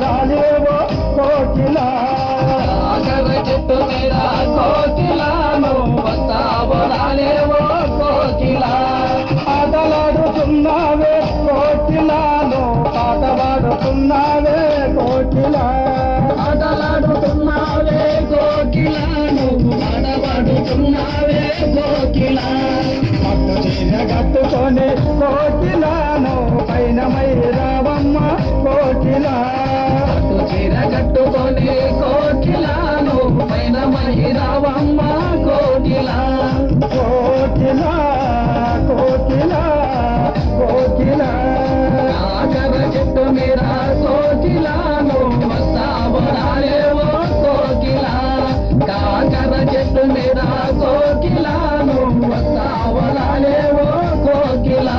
రాలేవో కోకిలా కాకర చెట్టు మీద కోకిలా నువ్వు వస్తావో రాలేవో కోకిలా ఆటలాడుతున్నావే కోకిలా నువ్వు పాటలాడుతున్నావే కోకిలా ఆటలాడుతున్నావే కోకిలా నువ్వు ఆటలాడుతున్నావే కోకిలా పట్టు చీర కట్టుకొని కోకిలా నువ్వు పైన మై రావమ్మ కోకిలా పట్టు చీర కట్టుకొని కోకిలా నువ్వు పైన మహిరావమ్మ కోకిలా కోకిలా కోకిలా కోకిలా కాకర చెట్టు మీద కోకిలా నువ్వు వస్తావో రాలేవో కోకిలా కాకర చెట్టు మీద కోకిలా నువ్వు వస్తావో రాలేవో కోకిలా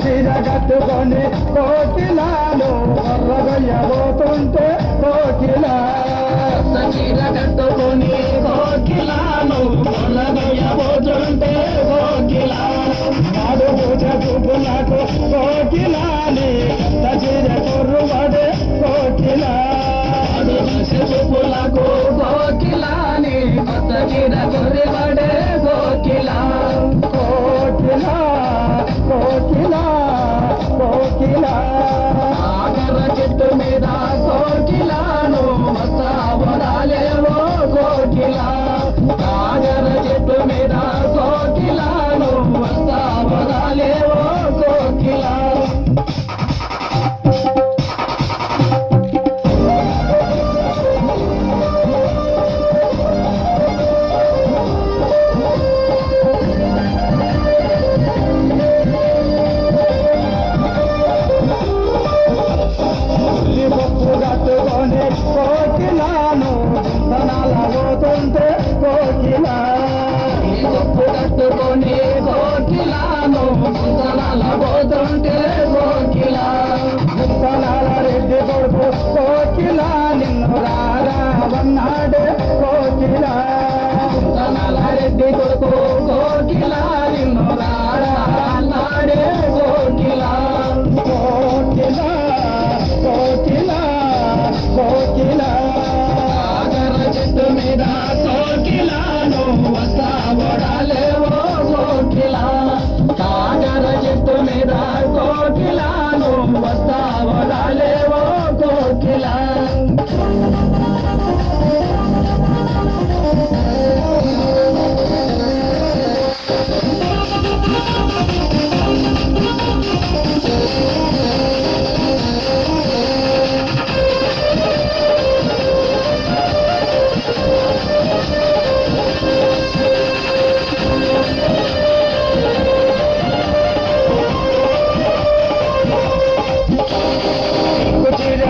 చీర కట్టుకొని కోకిలాలు కొర్రగొయ్యబోతుంటే కోకిలా చీర కట్టుకొని కోకిలాను కొలగయబోతుంటే కోకిలా నాడు పూజ చూపులకు కోకిలాని చీర కొర్రుబడే కోకిలా చూపులకు కోకిలాని కొత్త చీర కొరిబడే కోకిలా కోకిలా కోకిలా కోకిలా ఆకర చెట్టు మీద కోకిలాను వస్తావో రాలేవో కోకిలా ఆకర చెట్టు మీద కోకిలాను వస్తావో రాలేవో కోకిలా పప్పు కట్టుకొని కోకిలాను పోతుంటే కోకిలా పప్పు కట్టుకొని కోకిలాను పోతుంటే కోకిలా ముత్తనాల రెడ్డి కొడుకు కోకిలా నిన్ను రావన్నాడే కోకిలా రెడ్డి కొడుకు కోకిలా నిన్ను రాడే కోకిలా కోకిలా కోకిలా కోకిలా కాకర చెట్టు మీద కోకిలాను వస్తావో రాలేవో కోకిలా కాకర చెట్టు మీద కోకిలాను వస్తావో రాలేవో కోకిలా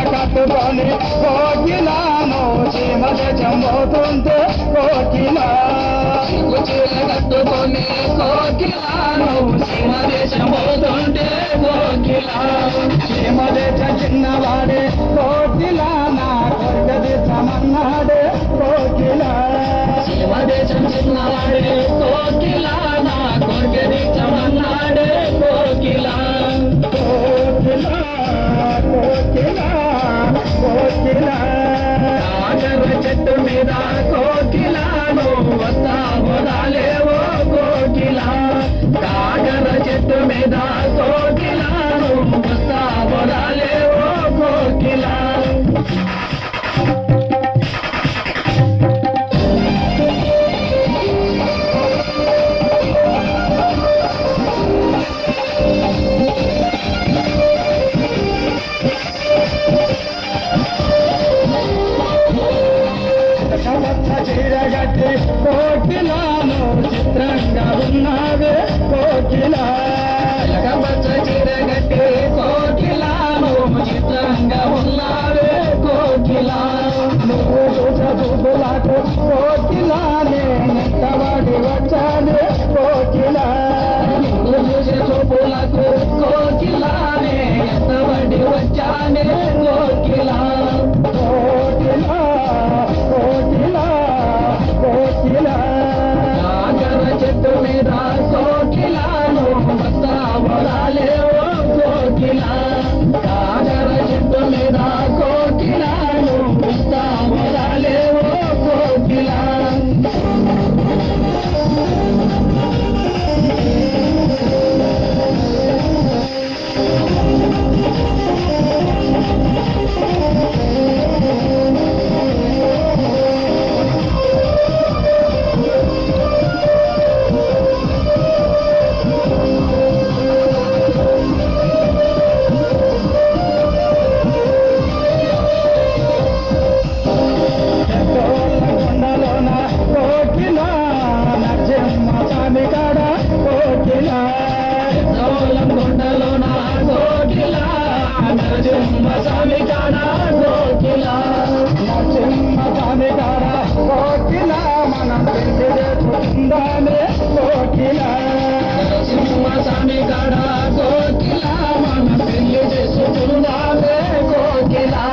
కట్టుకొని కోకిలాను చీమద చంబోతుంటే కోకిలా చీర కట్టుకొని కోకిలాను సీమదేశం పోతుంటే కోకిలా చీమదేశ చిన్నవాడే కోకిలా నా కొరకది సమన్నాడే కోకిలా సీమదేశం చిన్నవాడే కోకిలా నా కొడుకది చమన్నాడే కోకిలా కోకిలా కోకిలా కోకిలా కాకర చెట్టు మీద కోకిలాను వస్తావో రాలేవో కోకిలా కాకర చెట్టు మీద కోకిలాను వస్తావో రాలేవో కోకిలా చీరగట్టి కోకిలాను చిత్రంగా ఉన్నావే కోకిలా పచ్చ చీర గట్టి కోకిలాను చిత్రంగా ఉన్నావే కోకిలా నువ్వు చూపులకు కోకిలా నేనెంతబడి వచ్చానే కోకిలా నిన్ను చూసే చూపులకు కోకిలానే ఎంతబడి వచ్చానే కోకిలా కోకిలా కోకిలా కోకిలా కాకర చెట్టు మీద కోకిలాను వస్తావో రాలేవో కోకిలా కాకర చెట్టు మీద కోకిలాను వస్తావో రాలేవో కోకిలా కొండలోన కోకిలా నరసింహ స్వామి కాడ కోకిలా దౌలం కొండలో నా కోకిలా నరసింహ స్వామి కాడ కోకిలా నరసింహ స్వామి కాడ కోకిలా మనం పెళ్లి చేసుకుందామే కోకిలా నరసింహ స్వామి కాడ కోకిలా మన పెళ్లి చేసుకుందామే కోకిలా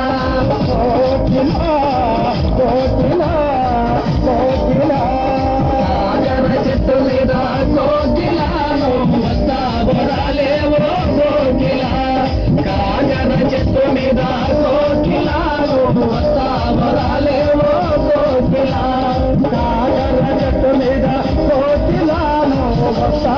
కోకిలా కోకిలా కోకిలా కాకర చెట్టు మీద కోకిలాను వస్తావో రాలేవో కోకిలా కాకర చెట్టు మీద కోకిలాను వస్తావో రాలేవో కోకిలా కాకర చెట్టు మీద కోకిలాను వస్తా